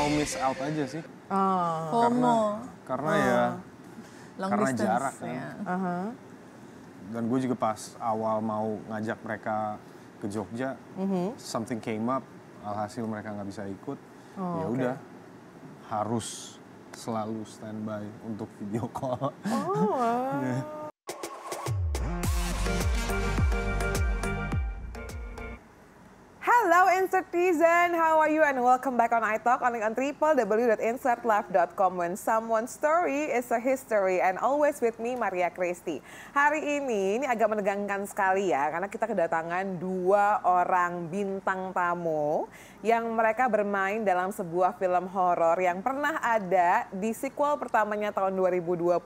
mau miss out aja sih. FOMO. Karena ya, Long karena distance, jarak kan. ya. Dan gue juga pas awal mau ngajak mereka ke Jogja, something came up, alhasil mereka nggak bisa ikut. Ya udah, harus selalu standby untuk video call. Hello Insertizen, how are you and welcome back on iTalk only on www.insertlife.com when someone's story is a history and always with me Maria Christy. Hari ini agak menegangkan sekali ya karena kita kedatangan dua orang bintang tamu yang mereka bermain dalam sebuah film horor yang pernah ada di sequel pertamanya tahun 2020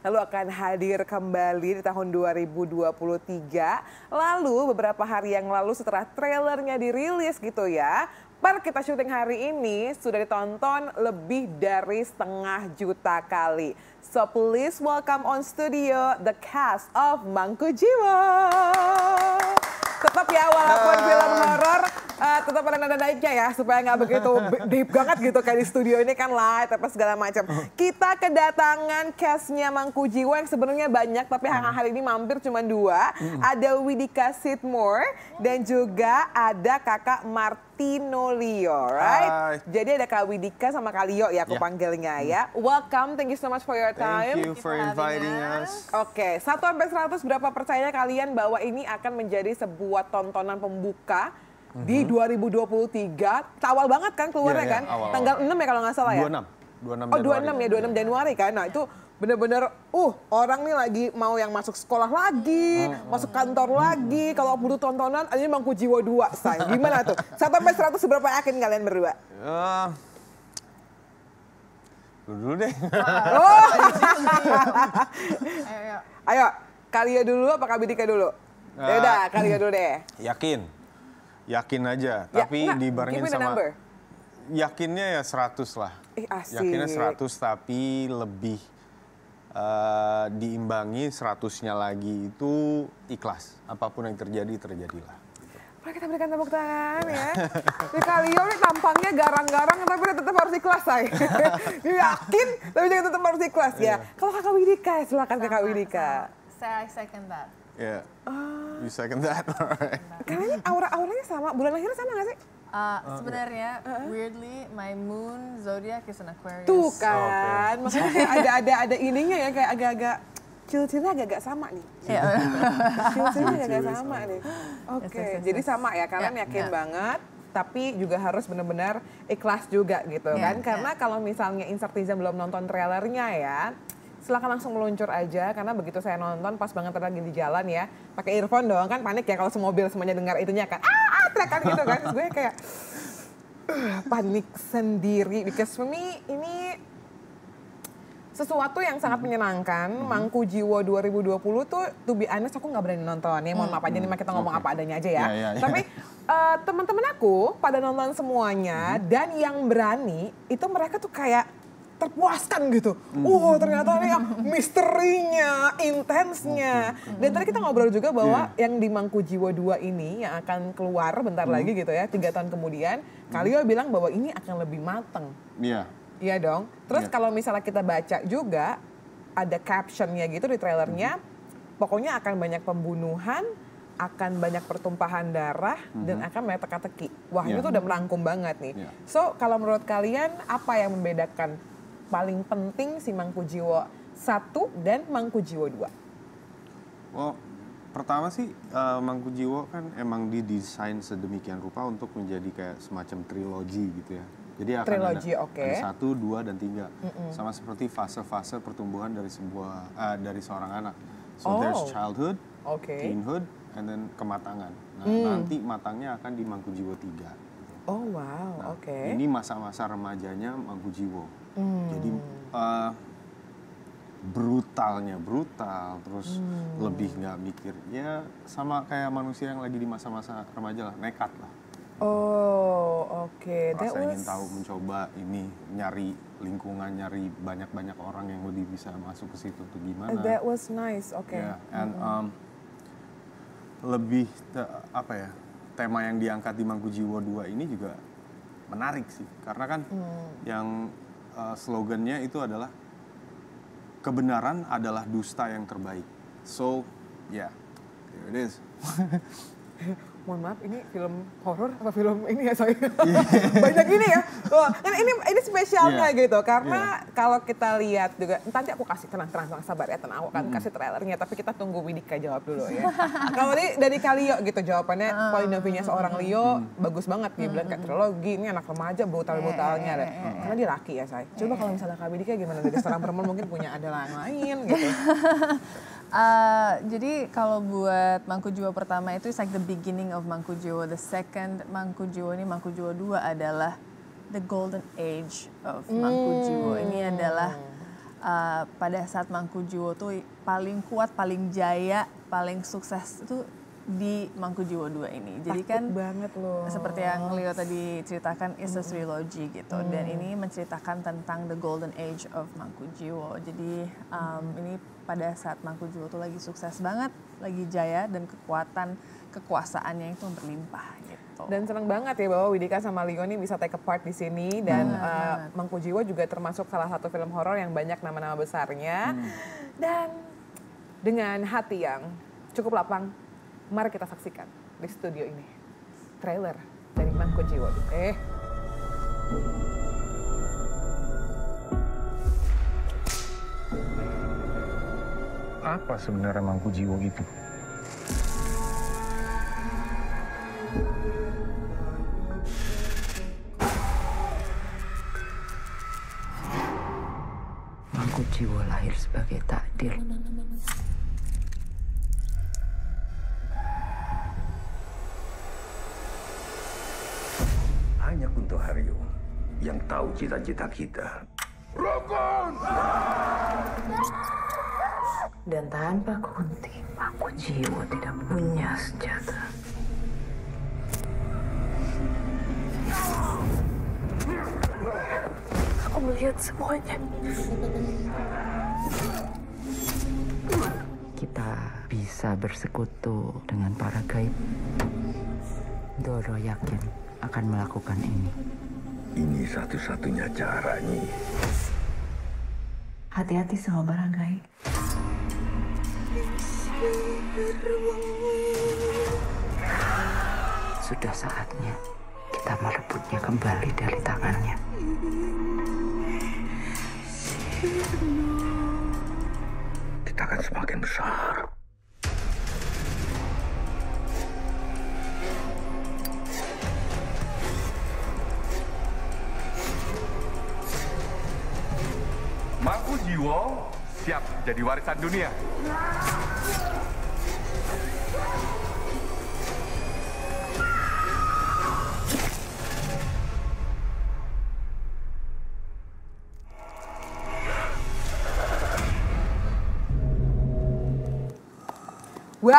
lalu akan hadir kembali di tahun 2023 lalu beberapa hari yang lalu setelah trailernya dirilis gitu ya. Per kita syuting hari ini sudah ditonton lebih dari 500 juta kali. So please welcome on studio the cast of Mangku Jiwo. Tetap ya walaupun film horor tetap ada nada naiknya ya supaya nggak begitu deep banget gitu kayak di studio ini kan light apa segala macam. Kita kedatangan castnya Mangku Jiwo yang sebenarnya banyak tapi hari ini mampir cuma dua. Ada Widika Sidmore dan juga ada kakak Martino Leo, right? Jadi ada Kak Widika sama Kak Leo ya aku panggilnya ya. Welcome, thank you so much for your time. Thank you for inviting us. Oke, 1 sampai 100 berapa percaya kalian bahwa ini akan menjadi sebuah tontonan pembuka di 2023? Awal banget kan keluarnya kan? Awal. Tanggal 6 ya kalau nggak salah ya? 26 26 ya, 26 Januari kan. Nah itu bener-bener, orang nih lagi mau yang masuk sekolah lagi, masuk kantor lagi. Kalau butuh tontonan, ini Mangku Jiwo 2, say. Gimana tuh? 1 sampai 100 seberapa yakin kalian berdua? Dulu deh. Ayo, Kak dulu apa Kak Widika dulu? Ya udah, Kak dulu deh. Yakin aja. Tapi dibarengin sama... Number. Yakinnya ya 100 lah. Asik. Yakinnya 100 tapi lebih diimbangi 100-nya lagi itu ikhlas. Apapun yang terjadi, terjadilah. Mari kita berikan tepuk tangan ya. Ini Kak Leo nih tampangnya garang-garang tapi dia tetap harus ikhlas, say. Dia yakin tapi dia tetap harus ikhlas ya. Kalau Kakak Widika, silakan Kakak Widika. I second that. Ya, you second that. Karena ini aura-auranya sama, bulan lahirnya sama nggak sih? Sebenarnya, weirdly, my moon zodiac is an Aquarius. Tuh kan, makanya ada ininya ya kayak agak-agak cil-cilnya agak-agak sama nih. Cil-cilnya agak-agak sama nih. Oke, jadi sama ya, kalian yakin banget. Tapi juga harus benar-benar ikhlas juga gitu kan. Karena kalau misalnya Insertizen belum nonton trailernya ya, silakan langsung meluncur aja karena begitu saya nonton pas banget lagi di jalan ya pakai earphone doang kan panik ya kalau semobil semuanya dengar itunya kan teriakan gitu kan terus gue kayak panik sendiri because for me ini sesuatu yang sangat menyenangkan. Mangku Jiwo 2020 tuh to be honest aku nggak berani nonton ya mohon maaf aja nih kita ngomong apa adanya aja ya. Tapi teman-teman aku pada nonton semuanya dan yang berani itu mereka tuh kayak terpuaskan gitu. Ternyata ini yang misterinya, intensnya. Dan tadi kita ngobrol juga bahwa yang di Mangku Jiwo 2 ini yang akan keluar bentar lagi gitu ya, 3 tahun kemudian, Kak Leo bilang bahwa ini akan lebih mateng. Iya. Iya dong. Terus kalau misalnya kita baca juga, ada captionnya gitu di trailernya, pokoknya akan banyak pembunuhan, akan banyak pertumpahan darah, dan akan banyak teka-teki. Wah itu tuh udah merangkum banget nih. So kalau menurut kalian, apa yang membedakan paling penting si Mangku Jiwo 1 dan Mangku Jiwo 2? Oh, pertama sih Mangku Jiwo kan emang didesain sedemikian rupa untuk menjadi kayak semacam trilogi gitu ya. Jadi akan ada 1, 2, dan 3. Sama seperti fase-fase pertumbuhan dari seorang anak. So there's childhood, teenhood, and then kematangan. Nah nanti matangnya akan di Mangku Jiwo 3. Gitu. Oh wow, Ini masa-masa remajanya Mangku Jiwo. Jadi brutal, terus lebih nggak mikir. Ya sama kayak manusia yang lagi di masa-masa remaja lah, nekat lah. Rasa ingin tahu, mencoba ini, nyari lingkungan, nyari banyak-banyak orang yang lebih bisa masuk ke situ tuh gimana. That was nice, And lebih, tema yang diangkat di Mangku Jiwo 2 ini juga menarik sih, karena kan yang slogannya itu adalah kebenaran adalah dusta yang terbaik. So, yeah, here it is. Mohon maaf, ini film horor apa film ini ya saya? Banyak ini ya. Oh, ini spesialnya gitu, karena kalau kita lihat juga, nanti aku kasih tenang sabar ya, tenang, aku akan kasih trailernya, tapi kita tunggu Widika jawab dulu ya. Kalau dari Kalio gitu jawabannya, point of view-nya seorang Leo bagus banget, dia bilang kayak trilogi, ini anak remaja brutal-brutalnya deh. Karena dia laki ya saya. Coba kalau misalnya Kak Widika gimana, dari seorang perempuan mungkin punya ada lain gitu. Jadi kalau buat Mangkujiwo pertama itu it's like the beginning of Mangkujiwo. The second Mangkujiwo ini, Mangkujiwo 2 adalah the golden age of Mangkujiwo. Ini adalah pada saat Mangkujiwo tuh paling kuat, paling jaya, paling sukses itu di Mangkujiwo 2 ini. Jadi kan banget loh. Seperti yang Leo tadi ceritakan, it's a trilogy gitu. Dan ini menceritakan tentang the golden age of Mangkujiwo. Jadi ini pada saat Mangkujiwo tuh lagi sukses banget, lagi jaya, dan kekuasaannya itu berlimpah gitu. Dan senang banget ya bahwa Widika sama Leo ini bisa take a part di sini, dan Mangkujiwo juga termasuk salah satu film horor yang banyak nama-nama besarnya. Dan dengan hati yang cukup lapang, mari kita saksikan di studio ini trailer dari Mangkujiwo. Apa sebenarnya Mangkujiwo itu? Mangkujiwo lahir sebagai takdir. Hanya Kunto Haryo yang tahu cita-cita kita. Rukun! Dan tanpa Kunti, Mangkujiwo tidak punya senjata. Aku melihat semuanya. Kita bisa bersekutu dengan para gaib. Doro yakin akan melakukan ini. Ini satu-satunya cara, Nyi. Hati-hati sama barang gaib. Sudah saatnya kita merebutnya kembali dari tangannya. Kita akan semakin besar. Mangkujiwo siap jadi warisan dunia. Wow,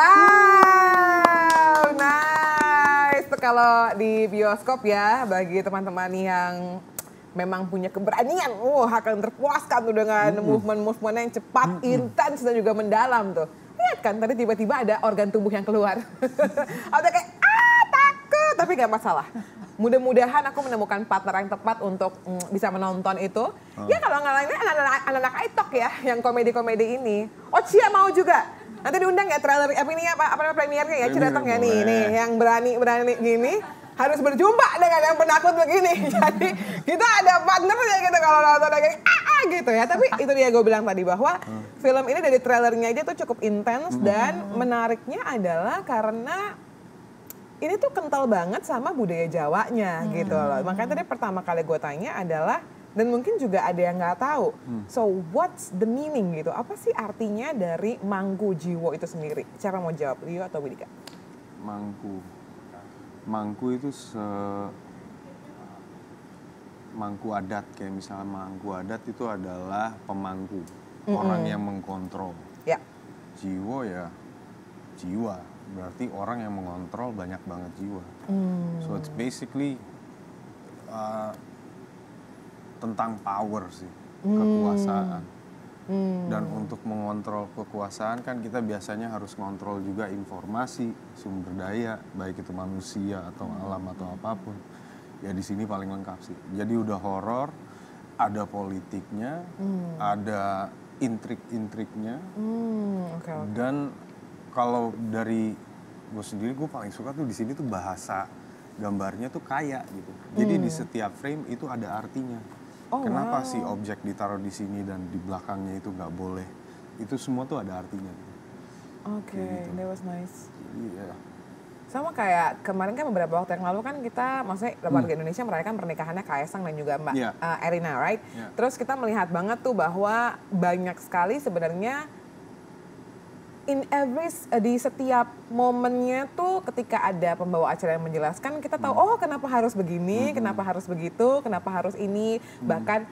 nice. Kalau di bioskop ya, bagi teman-teman yang memang punya keberanian, akan terpuaskan tuh dengan movement-movement yang cepat, intens, dan juga mendalam tuh. Lihat kan, tadi tiba-tiba ada organ tubuh yang keluar. Ada kayak, takut, tapi gak masalah. Mudah-mudahan aku menemukan partner yang tepat untuk bisa menonton itu. Ya kalau nggak lainnya anak-anak iTalk ya, yang komedi-komedi ini. Oh Cia mau juga. Nanti diundang ya trailer, apa premiernya ya, Ciretong ya nih, yang berani gini. Harus berjumpa dengan yang penakut begini. Jadi kita ada partnernya gitu kalau nonton kayak gitu ya. Tapi itu dia gue bilang tadi bahwa film ini dari trailernya aja tuh cukup intens, dan menariknya adalah karena ini tuh kental banget sama budaya Jawanya gitu loh. Makanya tadi pertama kali gue tanya adalah, dan mungkin juga ada yang nggak tahu. So what's the meaning gitu? Apa sih artinya dari Mangkujiwo itu sendiri? Siapa mau jawab, Leo atau Widika? Mangku itu mangku adat, kayak misalnya mangku adat itu adalah pemangku, orang yang mengkontrol. Ya. Jiwo ya jiwa, berarti orang yang mengontrol banyak banget jiwa. So it's basically tentang power sih, kekuasaan. Dan untuk mengontrol kekuasaan kan kita biasanya harus ngontrol juga informasi, sumber daya, baik itu manusia atau alam atau apapun. ya di sini paling lengkap sih. Jadi udah horor, ada politiknya, ada intrik-intriknya, dan kalau dari gue sendiri, gue paling suka tuh di sini tuh bahasa gambarnya tuh kaya gitu. Jadi di setiap frame itu ada artinya. Kenapa sih objek ditaruh di sini dan di belakangnya itu nggak boleh? Itu semua tuh ada artinya. Oke, that was nice. Iya. Sama kayak kemarin kan beberapa waktu yang lalu kan kita, maksudnya warga Indonesia merayakan pernikahannya Kaesang dan juga Mbak Erina, right? Terus kita melihat banget tuh bahwa banyak sekali sebenarnya di setiap momennya tuh ketika ada pembawa acara yang menjelaskan, kita tahu oh kenapa harus begini, kenapa harus begitu, kenapa harus ini. Bahkan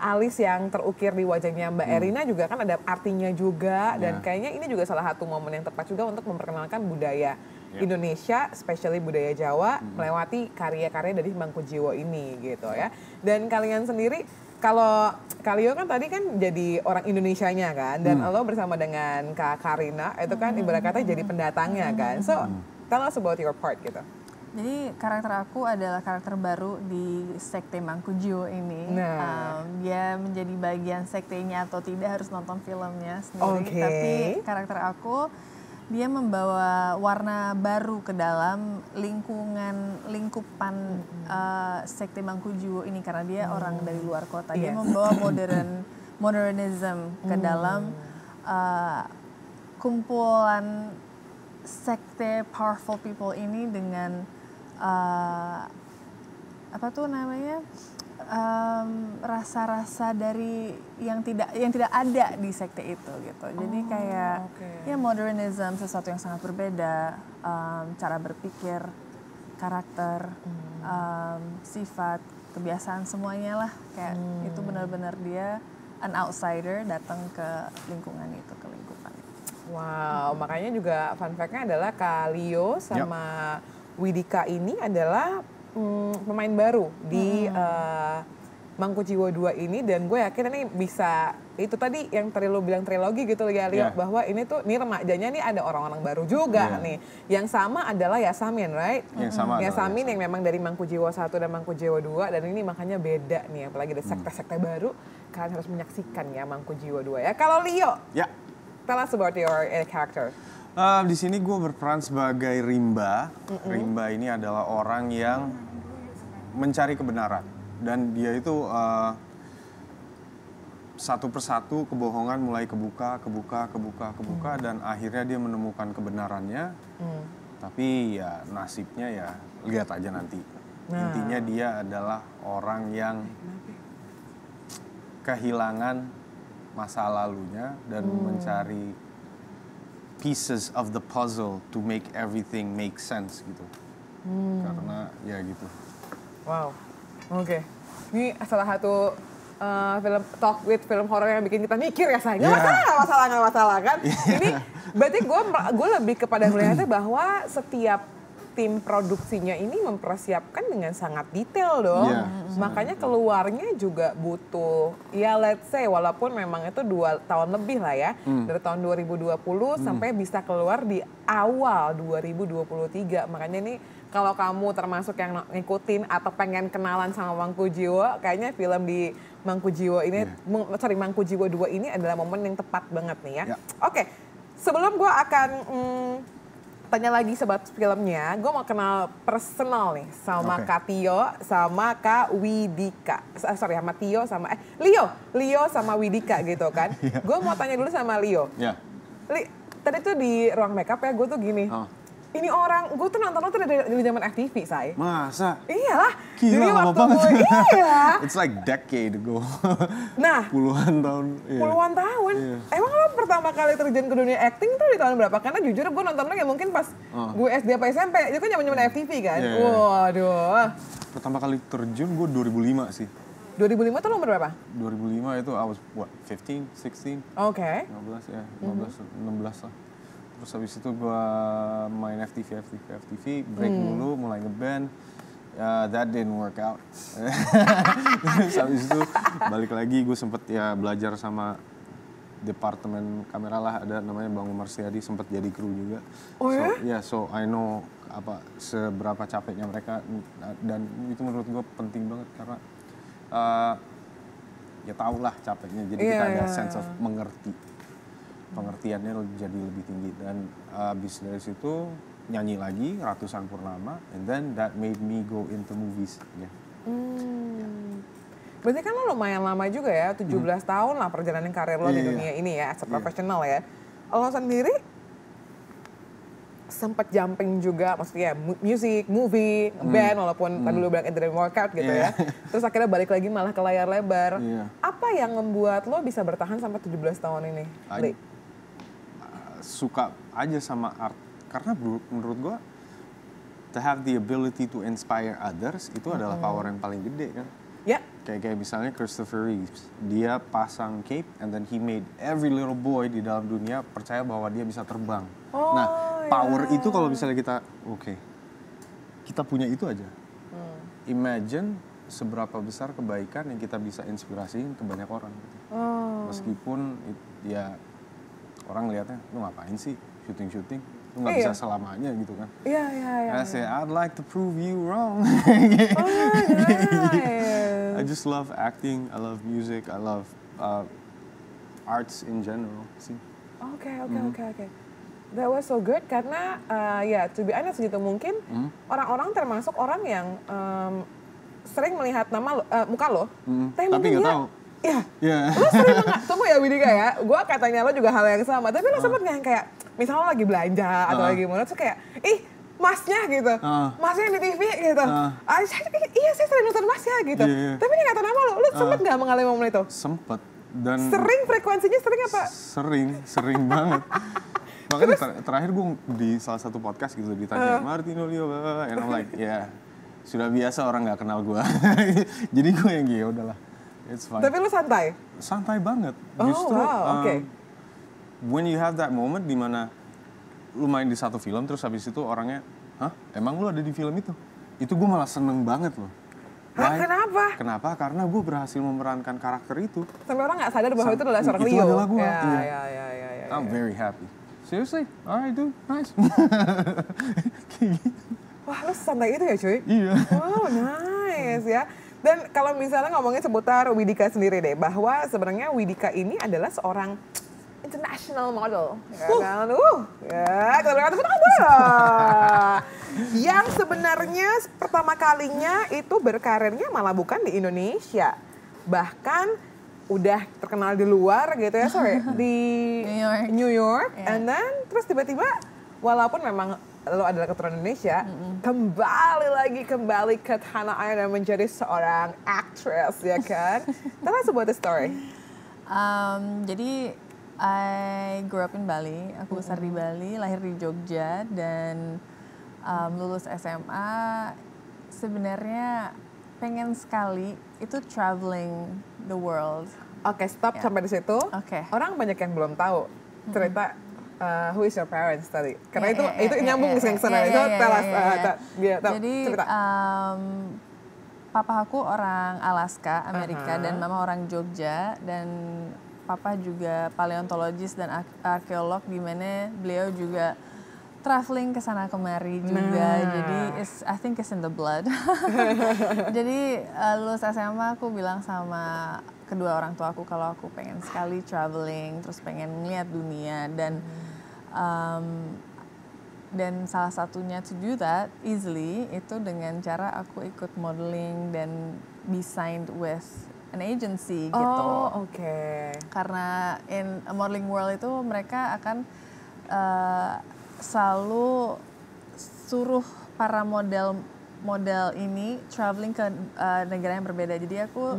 alis yang terukir di wajahnya Mbak Erina juga kan ada artinya juga. Dan kayaknya ini juga salah satu momen yang tepat juga untuk memperkenalkan budaya Indonesia, especially budaya Jawa, melewati karya-karya dari Mangkujiwo ini gitu ya. Dan kalian sendiri, kalau Kalio kan tadi kan jadi orang Indonesianya kan, dan lo bersama dengan Kak Karina itu kan ibarat kata jadi pendatangnya kan. So, tell us about your part gitu. Jadi karakter aku adalah karakter baru di sekte Mangkujiwo ini. Dia menjadi bagian sektenya atau tidak harus nonton filmnya sendiri. Tapi karakter aku, dia membawa warna baru ke dalam lingkupan sekte Mangkujiwo ini karena dia orang dari luar kota. Dia membawa modernism ke dalam kumpulan sekte powerful people ini dengan apa tuh namanya, rasa-rasa dari yang tidak ada di sekte itu gitu. Jadi kayak ya modernism, sesuatu yang sangat berbeda, cara berpikir, karakter, sifat, kebiasaan semuanya lah, kayak itu benar-benar dia an outsider datang ke lingkungan itu, ke lingkupan itu. Wow, makanya juga fun fact-nya adalah Kalio sama Widika ini adalah pemain baru di Mangkujiwo 2 ini, dan gue yakin ini bisa, itu tadi yang tadi lo bilang trilogi gitu ya Lio, bahwa ini remajanya nih ada orang-orang baru juga nih. Yang sama adalah Yasamin, right? Yasamin yang memang dari Mangkujiwo 1 dan Mangkujiwo 2, dan ini makanya beda nih, apalagi ada sekte-sekte baru, kalian harus menyaksikan ya Mangkujiwo 2 ya. Kalau Lio, tell us about your character. Di sini gue berperan sebagai Rimba. Rimba ini adalah orang yang mencari kebenaran, dan dia itu satu persatu kebohongan mulai kebuka, dan akhirnya dia menemukan kebenarannya. Tapi ya nasibnya ya lihat aja nanti. Intinya dia adalah orang yang kehilangan masa lalunya dan mencari pieces of the puzzle to make everything make sense gitu. Karena ya gitu. Wow, oke. Ini salah satu film talk with film horror yang bikin kita mikir ya sayang. Nggak masalah kan. Ini berarti gue lebih kepada melihatnya bahwa setiap tim produksinya ini mempersiapkan dengan sangat detail dong. Makanya keluarnya juga butuh, ya let's say walaupun memang itu 2 tahun lebih lah ya. Dari tahun 2020 sampai bisa keluar di awal 2023. Makanya ini kalau kamu termasuk yang ngikutin atau pengen kenalan sama Mangkujiwo, kayaknya film di Mangkujiwo ini, Mangkujiwo 2 ini adalah momen yang tepat banget nih ya. Oke, sebelum gue akan tanya lagi sobat filmnya, gue mau kenal personal nih sama Kak Tio sama Kak Widika. Sama Tio sama Lio sama Widika gitu kan. Gue mau tanya dulu sama Lio. Tadi tuh di ruang makeup ya, gue tuh gini. Ini orang, gue tuh nonton tuh dari zaman FTV, say. Masa? Iyalah. Gila, lama banget. Iya. It's like decade ago. Nah. Puluhan tahun. Puluhan tahun. Emang lo pertama kali terjun ke dunia acting tuh di tahun berapa? Karena jujur gue nontonnya ya mungkin pas gue SD apa SMP. Itu kan zaman FTV kan. Waduh. Pertama kali terjun gue 2005 sih. 2005 tuh lo umur berapa? 2005 itu I was what, 15, 16? Oke. 15 ya, 16 lah. Terus habis itu gue main FTV, break dulu, mulai ngeband. That didn't work out. Terus habis itu balik lagi gue sempet ya belajar sama departemen kamera lah, ada namanya Bang Umar Setiadi, sempat jadi kru juga. Oh So I know seberapa capeknya mereka, dan itu menurut gue penting banget karena ya tau lah capeknya, jadi kita ada sense of pengertiannya jadi lebih tinggi, dan abis dari situ nyanyi lagi Ratusan Purnama, and then that made me go into movies. Berarti kan lo lumayan lama juga ya, 17 tahun lah perjalanan karir lo di dunia ini ya, as a professional ya. Lo sendiri sempat jumping juga, maksudnya music, movie, band, walaupun tadi lo bilang it didn't work out gitu ya. Terus akhirnya balik lagi malah ke layar lebar. Apa yang membuat lo bisa bertahan sampai 17 tahun ini? Suka aja sama art, karena menurut gue to have the ability to inspire others itu adalah power yang paling gede kan. Kayak misalnya Christopher Reeves, dia pasang cape and then he made every little boy di dalam dunia percaya bahwa dia bisa terbang. Power itu kalau misalnya kita kita punya itu aja. Imagine seberapa besar kebaikan yang kita bisa inspirasiin ke banyak orang gitu. Meskipun ya orang lihatnya, lu ngapain sih syuting, lu nggak bisa selamanya gitu kan. I say, I'd like to prove you wrong. I just love acting, I love music, I love arts in general sih. Oke. That was so good karena to be honest gitu, mungkin orang-orang termasuk orang yang sering melihat muka lo, tapi nggak tahu. Lo sering tunggu ya Widika ya, gue katanya lo juga hal yang sama, tapi lo sempet nggak kayak misalnya lo lagi belanja atau lagi mana tuh kayak masnya gitu, masnya yang di TV gitu, iya saya sering nonton masnya gitu, tapi dia nggak tahu nama lo sempet nggak mengalami momen itu? Sempet, dan sering, frekuensinya sering apa? Sering banget. Makanya terakhir gue di salah satu podcast gitu ditanya Martino Leo, and I'm like sudah biasa orang nggak kenal gue, jadi gue yang ya udahlah, it's fine. Tapi lu santai? Santai banget, justru when you have that moment dimana lu main di satu film terus habis itu orangnya, emang lu ada di film itu gue malah seneng banget loh. Kenapa? Kenapa? Karena gue berhasil memerankan karakter itu. Sampai orang nggak sadar bahwa itu adalah seorang Leo. Itu adalah gue. I'm very happy. Seriously? Alright dude, nice. Wah, lu santai itu ya cuy? Iya. Wow, nice ya. Dan kalau misalnya ngomongin seputar Widika sendiri deh, bahwa sebenarnya Widika ini adalah seorang international model, ya kan? Yang sebenarnya pertama kalinya itu berkarirnya malah bukan di Indonesia, bahkan udah terkenal di luar gitu ya, di New York, and then terus tiba-tiba walaupun memang lo adalah keturunan Indonesia, kembali ke tanah air dan menjadi seorang actress, ya kan? Tell us about the story. Jadi I grew up in Bali, aku besar di Bali, lahir di Jogja, dan lulus SMA sebenarnya pengen sekali itu traveling the world. Oke, stop sampai di situ. Orang banyak yang belum tahu cerita who is your parents tadi, karena itu nyambung ke sana. Itu tell us, jadi cerita. Papa aku orang Alaska, Amerika, dan mama orang Jogja, dan papa juga paleontologis dan arkeolog, di mana beliau juga traveling ke sana kemari juga. Jadi I think it's in the blood. Jadi lulus SMA aku bilang sama kedua orang tua aku kalau aku pengen sekali traveling, terus pengen ngeliat dunia, dan salah satunya to do that easily itu dengan cara aku ikut modeling dan be signed with an agency gitu. Karena in a modeling world itu mereka akan selalu suruh para model ini traveling ke negara yang berbeda. Jadi aku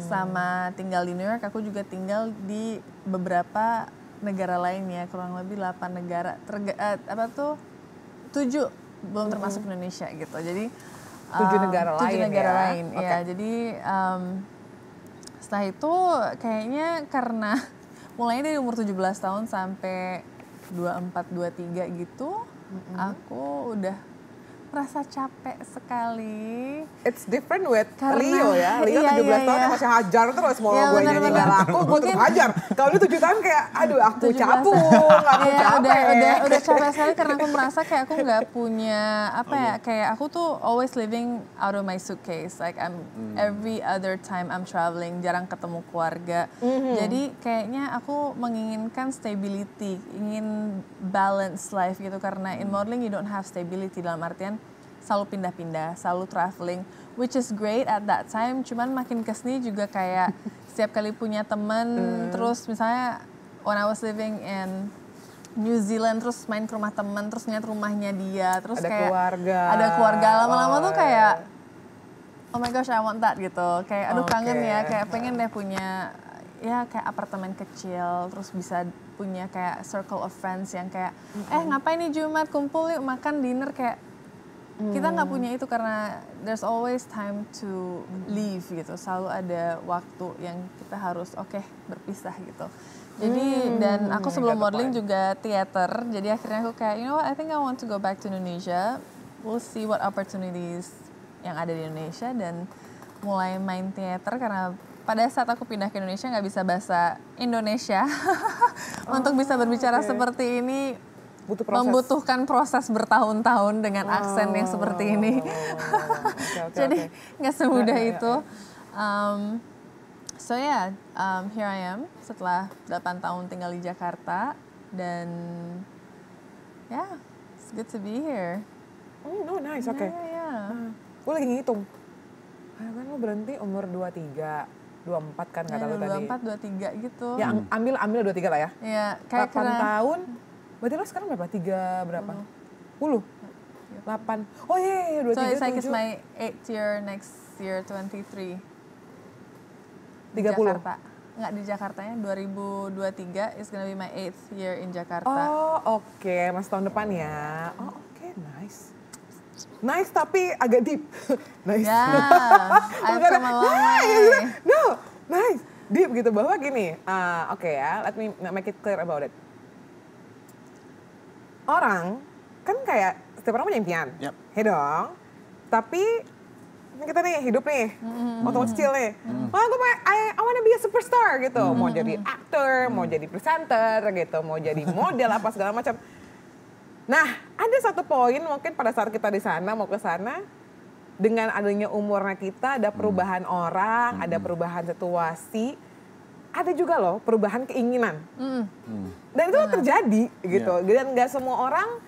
sama tinggal di New York, aku juga tinggal di beberapa negara lainnya, kurang lebih 8 negara. 7 belum termasuk Indonesia gitu. Jadi 7 negara lain. Ya, jadi setelah itu kayaknya karena mulainya dari umur 17 tahun sampai 24, 23 gitu, aku udah merasa capek sekali. It's different with Karena, Leo ya. Leo 17 tahun masih hajar terus mau gue nyanyi nggak laku, gue tetap hajar. Kalau dia 7 tahun kayak, aduh aku capung, aku capek. Udah capek sekali karena aku merasa kayak aku nggak punya apa ya, kayak aku tuh always living out of my suitcase. Like every other time I'm traveling, jarang ketemu keluarga. Jadi kayaknya aku menginginkan stability, ingin balance life gitu karena in modeling you don't have stability dalam artian selalu pindah-pindah, selalu traveling, which is great at that time. Cuman makin kesini juga kayak setiap kali punya temen, terus misalnya when I was living in New Zealand, terus main ke rumah temen, terus ngeliat rumahnya dia, terus ada kayak keluarga. ada keluarga, lama-lama tuh kayak oh my gosh I want that gitu, kayak aduh kangen ya, kayak pengen deh punya ya kayak apartemen kecil, terus bisa punya kayak circle of friends yang kayak ngapain nih Jumat kumpul yuk makan dinner, kayak kita nggak punya itu karena there's always time to leave gitu, selalu ada waktu yang kita harus berpisah gitu. Jadi dan aku sebelum modeling juga theater, jadi akhirnya aku kayak you know what, I think I want to go back to Indonesia, we'll see what opportunities yang ada di Indonesia dan mulai main theater karena pada saat aku pindah ke Indonesia nggak bisa bahasa Indonesia untuk bisa berbicara seperti ini. Membutuhkan proses bertahun-tahun dengan aksen yang seperti ini. Jadi nggak semudah itu. So yeah, here I am setelah 8 tahun tinggal di Jakarta dan yeah, it's good to be here. Oh nice, oke. Gue lagi ngitung. Kan lo berhenti umur 23. 24 kan kata lu tadi. 24, 23 gitu. Ya ambil 23 lah ya. Iya, kayak 8 tahun. Berarti lo sekarang berapa? 10? 8. Oh iya, 23, so it's like 7. it's my 8th year next year 23. 30? Jakarta. Nggak di Jakartanya, 2023 is gonna be my 8th year in Jakarta. Oh oke, masih tahun depan ya. Oh oke, nice. Nice tapi agak deep. Nice. I'm from a long way. No, nice. Deep gitu, bahwa gini, oke ya, let me make it clear about it. Orang kan kayak setiap orang punya impian, ya dong. Tapi kita nih hidup nih, waktu kecil nih, I wanna be a superstar gitu, mau jadi aktor, mau jadi presenter gitu, mau jadi model apa segala macam. Nah, ada satu poin mungkin pada saat kita di sana mau ke sana, dengan adanya umurnya kita ada perubahan orang, ada perubahan situasi. Ada juga loh perubahan keinginan. Dan itu terjadi gitu. Dan gak semua orang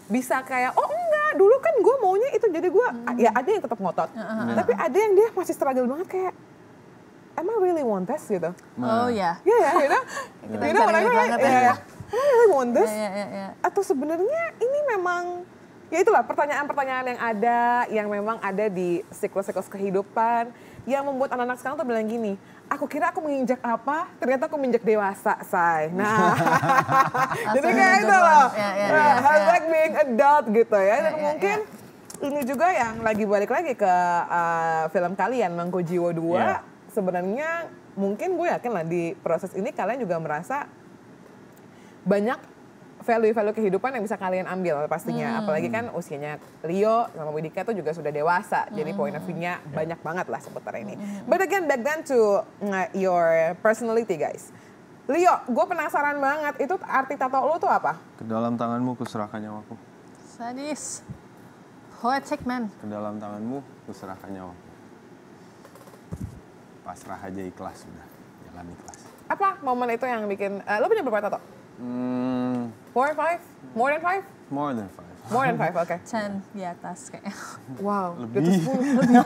bisa kayak, oh enggak, dulu kan gue maunya itu. Jadi gue, ya ada yang tetap ngotot. Tapi ada yang dia masih struggle banget kayak, am I really want this gitu. Oh ya. Iya, you know? Kita relate banget ya. Am I really want this? Yeah. Atau sebenarnya ini memang, ya itulah pertanyaan-pertanyaan yang ada, yang memang ada di siklus-siklus kehidupan, yang membuat anak-anak sekarang tuh bilang gini, aku kira aku menginjak apa, ternyata aku menginjak dewasa, say. Nah, jadi kayak itu loh, hashtag being adult gitu ya. Dan mungkin ini juga yang lagi balik lagi ke film kalian, Mangku Jiwo 2. Sebenarnya mungkin gue yakin lah di proses ini kalian juga merasa banyak value-value kehidupan yang bisa kalian ambil pastinya. Apalagi kan usianya Leo sama Widika tuh juga sudah dewasa. Jadi point of view-nya banyak banget lah seputar ini. But again, back then to your personality guys. Leo, gue penasaran banget, itu arti tato lo tuh apa? Ke dalam tanganmu kuserahkan nyawaku. Sadis. Poetic man. Ke dalam tanganmu kuserahkan nyawaku. Pasrah aja, ikhlas sudah. Jalan ikhlas. Apa momen itu yang bikin, lo punya berapa tato? 4, 5? More than 5? More than 5. More than 5, oke. 10 di atas kayaknya. Wow, lebih. Di atas 10. Lebih.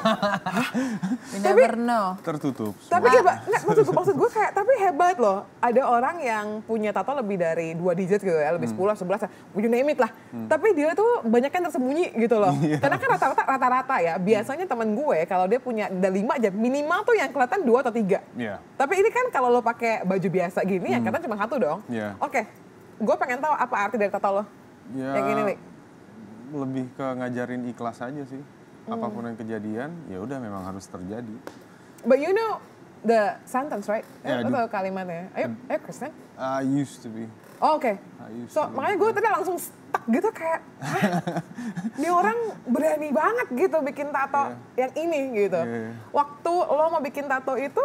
We never know. Tertutup. Tapi hebat, maksud gue kayak, tapi hebat loh. Ada orang yang punya tato lebih dari 2 digit gitu ya, lebih 10, 11, you name it lah. Tapi dia tuh banyak yang tersembunyi gitu loh. Karena kan rata-rata ya, biasanya temen gue kalau dia punya ada 5 aja, minimal tuh yang kelihatan 2 atau 3. Tapi ini kan kalau lo pakai baju biasa gini, yang kelihatan cuma 1 dong. Oke, gue pengen tahu apa arti dari tato lo. Yang ini, Lik. Lebih ke ngajarin ikhlas aja sih. Apapun yang kejadian, ya udah memang harus terjadi. But you know the sentence, right? Yeah, Lo tahu kalimatnya. Are you Kristen? I used to be. Oh, oke. So makanya gue tadi langsung stuck gitu kayak, ini orang berani banget gitu bikin tato yang ini gitu. Waktu lo mau bikin tato itu,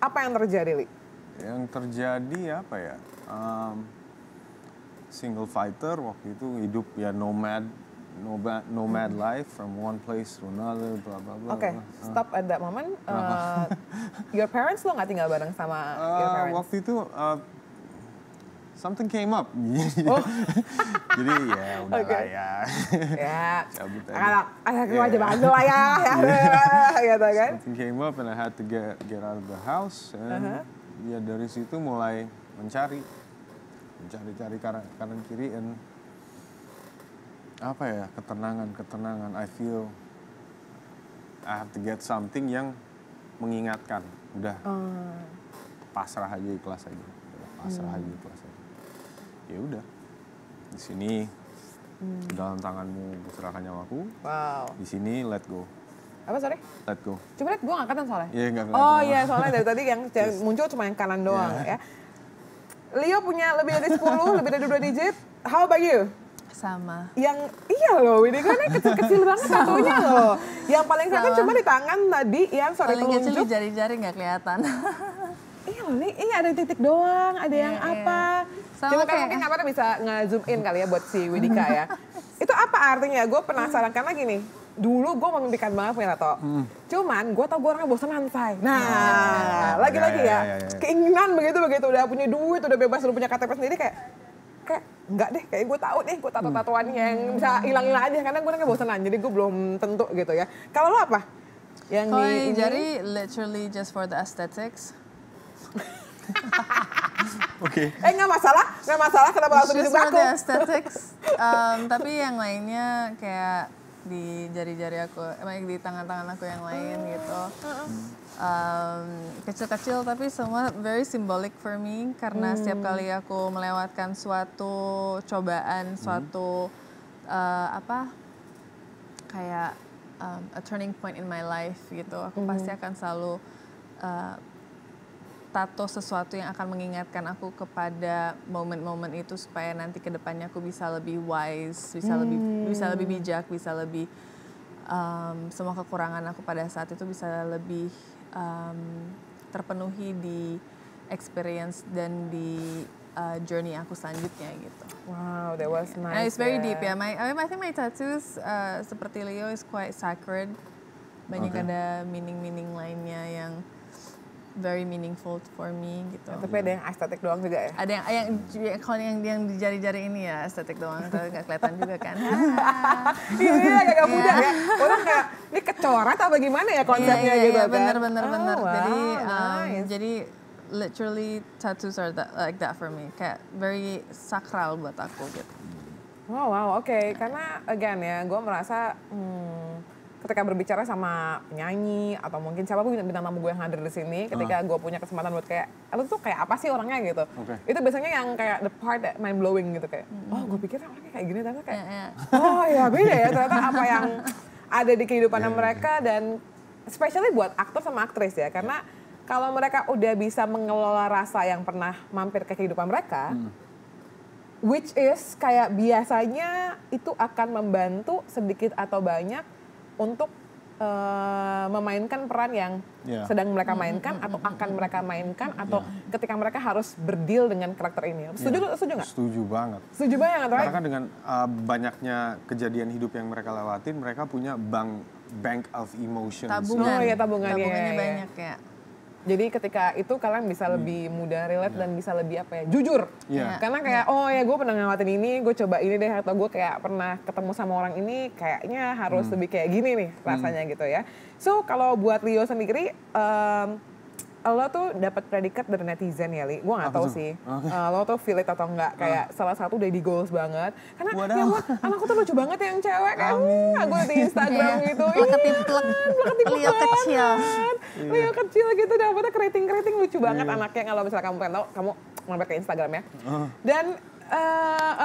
apa yang terjadi, Li? Yang terjadi apa ya? Single fighter waktu itu hidup ya nomad life from one place to another, blah blah blah. Oke, stop at that moment. Your parents lo nggak tinggal bareng sama your parents? Waktu itu something came up. Jadi ya udah lah ya. Ya, Cabut aja. anak aja bantu lah ya. Gitu kan. Something came up and I had to get out of the house. And ya dari situ mulai mencari kanan kiri and apa ya, ketenangan. I feel I have to get something yang mengingatkan. Udah pasrah aja, ikhlas aja. Ya udah, di sini dalam tanganmu serahkan nyawaku. Wow. Di sini let go. Apa sorry? Let go. Coba lihat, gue nggak kelihatan soalnya. Iya nggak kelihatan. Oh iya, soalnya dari tadi yang muncul cuma yang kanan doang ya. Leo punya lebih dari 10, lebih dari 2 digit. How about you? Sama. Yang iya loh, ini kan kecil-kecil banget satunya loh. Yang paling kelihatan cuma di tangan tadi yang sorry paling kecil telunjuk. di jari-jari nggak kelihatan. Iya loh, nih ada titik doang, ada yang apa. Sama Cuma kan kayak- mungkin kameranya bisa nge-zoom in kali ya buat si Widika ya. Itu apa artinya? Gue penasaran karena gini, dulu gue memimpikan banget punya tato. Cuman gue tau gue orangnya bosanan, Say. Nah, lagi-lagi ya, keinginan begitu udah punya duit, udah bebas, udah punya KTP sendiri kayak enggak deh, kayak gue tahu nih gue tato-tatoan yang bisa hilang-hilang aja karena gue orangnya bosanan. Jadi gue belum tentu gitu ya. Kalau lo apa? Yang Kalau di yang jari literally just for the aesthetics. Oke. nggak masalah kenapa langsung Just duduk for aku? the aesthetics. Tapi yang lainnya kayak di jari-jari aku, emang di tangan-tangan aku yang lain gitu. Kecil-kecil tapi semua very symbolic for me karena setiap kali aku melewatkan suatu cobaan, suatu kayak a turning point in my life gitu, aku pasti akan selalu tato sesuatu yang akan mengingatkan aku kepada momen-momen itu supaya nanti ke depannya aku bisa lebih wise, bisa lebih bijak, bisa lebih semua kekurangan aku pada saat itu bisa lebih terpenuhi di experience dan di journey aku selanjutnya gitu. Wow, that was nice. And it's very deep ya. I think my tattoos seperti Leo is quite sacred. Banyak ada meaning lainnya yang very meaningful for me gitu. Tapi ada yang estetik doang juga ya? Ada kalau yang di jari-jari ini ya estetik doang, tapi nggak kelihatan juga kan. Iya, agak mudah ya. Orang kayak, ini kecoret apa gimana ya konsepnya gitu kan? Bener. Wow, Jadi literally tattoos are like that for me. Kayak very sakral buat aku gitu. Wow, oke. Karena again ya, gue merasa ketika berbicara sama penyanyi atau mungkin siapapun bintang tamu gue yang hadir di sini, ketika gue punya kesempatan buat kayak, lu tuh kayak apa sih orangnya gitu. Itu biasanya yang kayak the part that mind blowing gitu kayak, oh gue pikir orangnya kayak gini, ternyata kayak, oh ya beda ya ternyata apa yang ada di kehidupan mereka dan especially buat aktor sama aktris ya, karena kalau mereka udah bisa mengelola rasa yang pernah mampir ke kehidupan mereka, which is kayak biasanya itu akan membantu sedikit atau banyak untuk memainkan peran yang sedang mereka mainkan atau akan mereka mainkan atau ketika mereka harus berdeal dengan karakter ini. Setuju nggak? Setuju banget. Setuju banget, right? Karena kan dengan banyaknya kejadian hidup yang mereka lewatin, mereka punya bank of emotions. Tabungan. Oh iya, tabungannya. Tabungannya banyak ya. Jadi ketika itu kalian bisa lebih mudah relate dan bisa lebih apa ya, jujur. Karena kayak oh ya gue pernah ngelewatin ini, gue coba ini deh, atau gue kayak pernah ketemu sama orang ini, kayaknya harus lebih kayak gini nih rasanya gitu ya. So kalau buat Leo sendiri, lo tuh dapat predikat dari netizen ya, Li. Gue nggak tahu sih. Lo tuh feel it atau enggak. Kayak salah satu daddy goals banget. Karena ya buat anakku tuh lucu banget yang cewek. Kayak gue di Instagram gitu. Leo kecil. Leo kecil gitu dapetnya keriting lucu banget anaknya. Kalau misalnya kamu pengen tahu, kamu mampir ke Instagram ya. Dan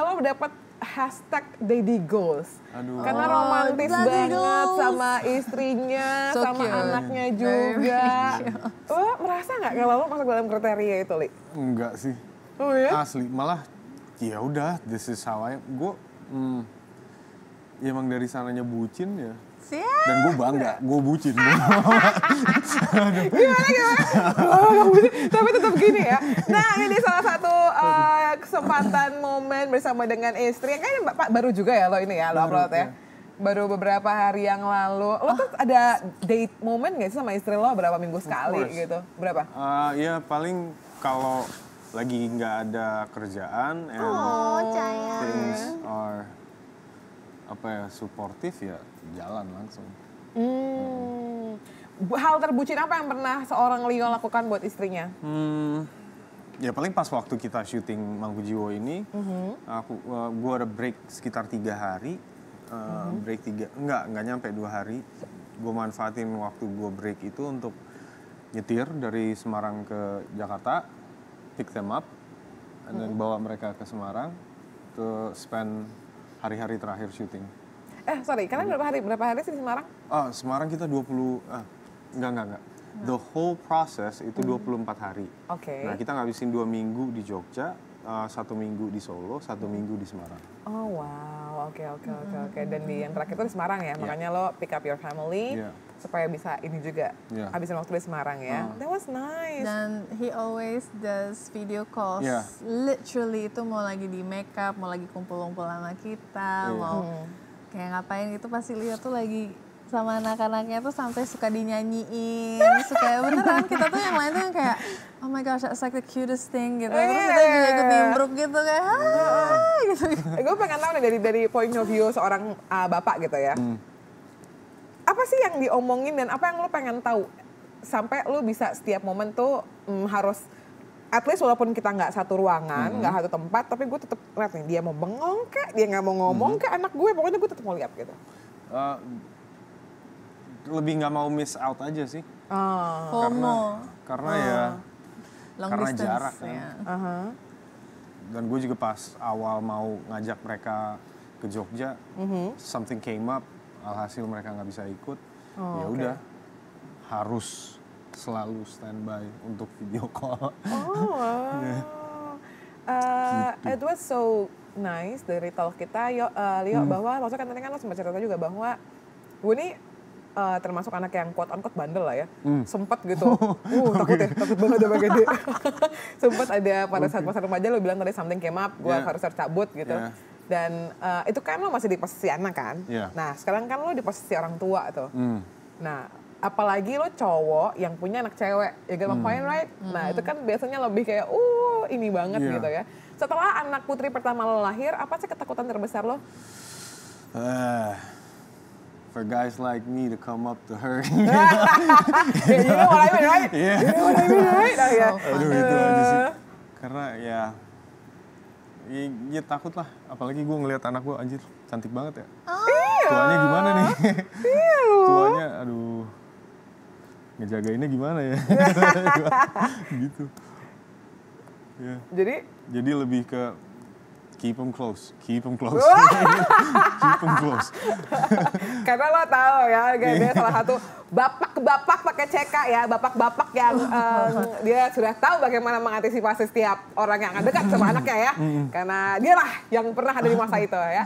lo dapat hashtag daddy goals. Karena romantis banget sama istrinya, So sama cute. anaknya juga. Lo merasa nggak kalau lo masuk dalam kriteria itu, Li? Enggak sih. Oh ya? Asli, malah ya udah, this is how gue ya emang dari sananya bucin ya. Dan gue bangga, gue bucin. Gimana? Tapi tetap gini ya. Nah, ini salah satu kesempatan momen bersama dengan istri. Kayaknya baru juga ya lo ini ya, lo upload ya. Baru beberapa hari yang lalu. Lo tuh ada date moment gak sih sama istri lo berapa minggu sekali gitu? Berapa? Ya paling kalau lagi nggak ada kerjaan and things are supportive ya jalan langsung. Hal terbucin apa yang pernah seorang Leo lakukan buat istrinya? Ya paling pas waktu kita syuting Mangkujiwo ini, gue ada break sekitar 3 hari. Break 3, nggak nyampe 2 hari. Gue manfaatin waktu gue break itu untuk nyetir dari Semarang ke Jakarta, pick them up, dan bawa mereka ke Semarang, to spend hari-hari terakhir syuting. Sorry, kalian berapa hari sih di Semarang? Semarang kita 20, enggak. The whole process itu 24 hari. Oke. Nah kita ngabisin 2 minggu di Jogja, 1 minggu di Solo, 1 minggu di Semarang. Oh wow, oke. Dan di yang terakhir itu di Semarang ya, makanya lo pick up your family supaya bisa ini juga habisin waktu di Semarang ya. That was nice. Dan he always does video calls. Literally itu mau lagi di makeup, mau lagi kumpul-kumpul sama kita, mau kayak ngapain gitu pasti lihat tuh lagi sama anak-anaknya tuh sampai suka dinyanyiin, suka beneran kita tuh yang lain tuh yang kayak oh my gosh that's like the cutest thing gitu. Terus kita juga ikut nimbruk gitu kayak gitu. Gue pengen tahu nih dari point of view seorang bapak gitu ya. Apa sih yang diomongin dan apa yang lo pengen tahu sampai lo bisa setiap momen tuh harus at least walaupun kita nggak satu ruangan, nggak satu tempat, tapi gue tetap lihat nih dia mau bengong kek, dia nggak mau ngomong kek anak gue, pokoknya gue tetap mau lihat gitu. Lebih nggak mau miss out aja sih. Karena ya long karena distance, jarak kan. Dan gue juga pas awal mau ngajak mereka ke Jogja, something came up, alhasil mereka nggak bisa ikut. Ya udah, harus selalu standby untuk video call. It was so nice dari talk kita, Leo, bahwa maksudnya kan tadi kan lo sempat cerita juga bahwa gue nih termasuk anak yang quote unquote bandel lah ya. Sempet gitu, takut banget sama gede. Sempet ada pada saat masa remaja lo bilang tadi something came up, gue harus cabut gitu. Dan itu kan lo masih di posisi anak kan. Nah sekarang kan lo di posisi orang tua tuh. Nah apalagi lo cowok yang punya anak cewek, ya get my point right? Nah itu kan biasanya lebih kayak ini banget gitu ya. Setelah anak putri pertama lo lahir, apa sih ketakutan terbesar lo? For guys like me to come up to her. You know what I mean, right? Yeah. You know what I mean, right? Aduh itu aja sih. Karena ya takut lah. Apalagi gue ngeliat anak gue, anjir cantik banget ya. Tuanya gimana nih? Tuanya aduh. Ngejagainnya gimana ya? Gitu. Ya. Jadi lebih ke keep them close. Keep them close. Karena lo tahu ya, dia salah satu bapak pakai CK ya, bapak-bapak yang dia sudah tahu bagaimana mengantisipasi setiap orang yang akan dekat sama anaknya ya. Karena dialah yang pernah ada di masa itu ya.